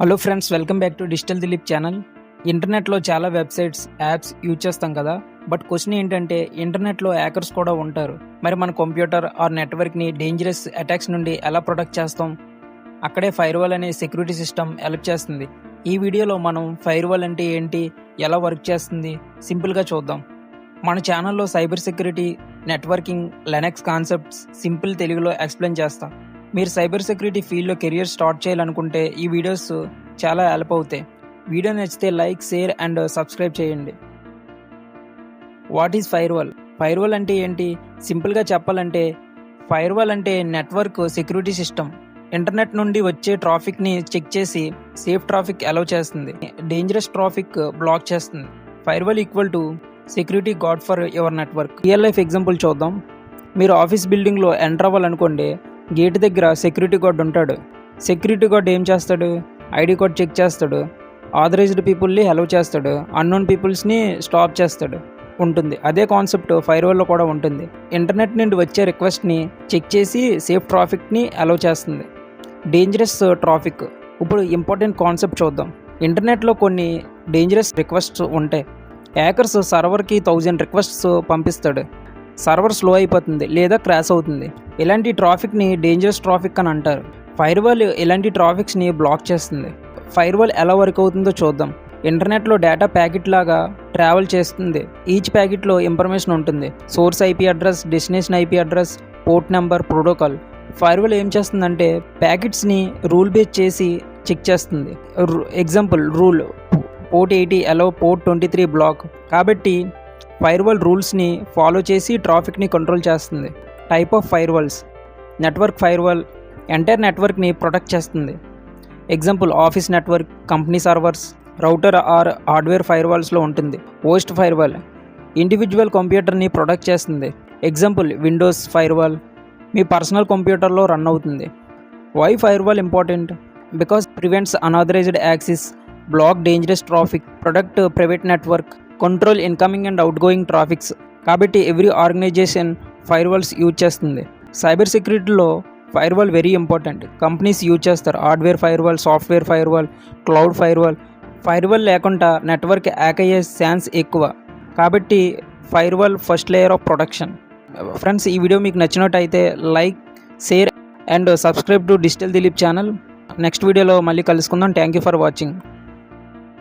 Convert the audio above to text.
Hello friends, welcome back to digital Dilip channel. ఇంటర్నెట్లో చాలా websites, apps use చేస్తాం కదా. బట్ క్వశ్చన్ ఏంటంటే, ఇంటర్నెట్లో హ్యాకర్స్ కూడా ఉంటారు. మరి మన కంప్యూటర్ ఆర్ నెట్వర్క్ని డేంజరస్ అటాక్స్ నుండి ఎలా ప్రొటెక్ట్ చేస్తాం? అక్కడే ఫైర్వాల్ అనే సెక్యూరిటీ సిస్టమ్ హెల్ప్ చేస్తుంది. ఈ వీడియోలో మనం ఫైర్వాల్ అంటే ఏంటి, ఎలా వర్క్ చేస్తుంది సింపుల్గా చూద్దాం. మన ఛానల్లో cyber security, networking, Linux concepts simple తెలుగులో ఎక్స్ప్లెయిన్ చేస్తాం. మీరు సైబర్ సెక్యూరిటీ ఫీల్డ్లో కెరియర్ స్టార్ట్ చేయాలనుకుంటే ఈ వీడియోస్ చాలా హెల్ప్ అవుతాయి. వీడియో నచ్చితే లైక్, షేర్ అండ్ సబ్స్క్రైబ్ చేయండి. What is firewall? ఫైర్వాల్ అంటే ఏంటి? సింపుల్గా చెప్పాలంటే, ఫైర్వాల్ అంటే నెట్వర్క్ సెక్యూరిటీ సిస్టమ్. ఇంటర్నెట్ నుండి వచ్చే ట్రాఫిక్ని చెక్ చేసి సేఫ్ ట్రాఫిక్ అలౌ చేస్తుంది, డేంజరస్ ట్రాఫిక్ బ్లాక్ చేస్తుంది. Firewall equal to security guard for your network. Real life example చూద్దాం. మీరు ఆఫీస్ బిల్డింగ్లో ఎంటర్ అవ్వాలనుకోండి, గేట్ దగ్గర సెక్యూరిటీ గార్డ్ ఉంటాడు. సెక్యూరిటీ గార్డ్ ఏం చేస్తాడు? ఐడి కార్డ్ చెక్ చేస్తాడు, ఆథరైజ్డ్ పీపుల్ని అలౌ చేస్తాడు, అన్నోన్ పీపుల్స్ని స్టాప్ చేస్తాడు ఉంటుంది. అదే కాన్సెప్ట్ ఫైర్వాల్లో కూడా ఉంటుంది. ఇంటర్నెట్ నుండి వచ్చే రిక్వెస్ట్ని చెక్ చేసి సేఫ్ ట్రాఫిక్ని అలౌ చేస్తుంది, డేంజరస్ ట్రాఫిక్. ఇప్పుడు ఇంపార్టెంట్ కాన్సెప్ట్ చూద్దాం. ఇంటర్నెట్లో కొన్ని డేంజరస్ రిక్వెస్ట్స్ ఉంటాయి. హ్యాకర్స్ సర్వర్కి 1000 రిక్వెస్ట్స్ పంపిస్తాడు. సర్వర్ స్లో అయిపోతుంది లేదా క్రాష్ అవుతుంది. ఇలాంటి ట్రాఫిక్ని డేంజరస్ ట్రాఫిక్ అని అంటారు. ఫైర్వాల్ ఇలాంటి ట్రాఫిక్స్ని బ్లాక్ చేస్తుంది. ఫైర్వాల్ ఎలా వర్క్ అవుతుందో చూద్దాం. ఇంటర్నెట్లో డేటా ప్యాకెట్ లాగా ట్రావెల్ చేస్తుంది. ఈచ్ ప్యాకెట్లో ఇన్ఫర్మేషన్ ఉంటుంది. Source IP address, destination IP address, port number, protocol. Firewall ఏం చేస్తుందంటే ప్యాకెట్స్ని రూల్ బేస్ చేసి చెక్ చేస్తుంది. Example rule port 80 allow port 23 block. కాబట్టి ఫైర్వాల్ రూల్స్ని ఫాలో చేసి ట్రాఫిక్ని కంట్రోల్ చేస్తుంది. Type of firewalls. Network firewall entire నెట్వర్క్ని ప్రొటెక్ట్ చేస్తుంది. Example office network, company servers, router or hardware ఫైర్వాల్స్లో ఉంటుంది. హోస్ట్ ఫైర్వాల్ ఇండివిజువల్ కంప్యూటర్ని ప్రొటెక్ట్ చేస్తుంది. ఎగ్జాంపుల్ విండోస్ ఫైర్వాల్ మీ పర్సనల్ కంప్యూటర్లో రన్ అవుతుంది. Why firewall important? Because prevents unauthorized access, block dangerous traffic, protect private network, control incoming and outgoing traffics. కాబట్టి every organization firewalls use చేస్తుంది. Cyber సెక్యూరిటీలో firewall very important. Companies use చేస్తారు hardware firewall, software firewall, cloud firewall. Firewall లేకుండా network hack అయ్యే chance ఎక్కువ. కాబట్టి firewall first layer of protection. Friends, ఈ video మీకు నచ్చినట్టయితే like, share and subscribe to digital Dilip channel. Next వీడియోలో మళ్ళీ కలుసుకుందాం. Thank you for watching.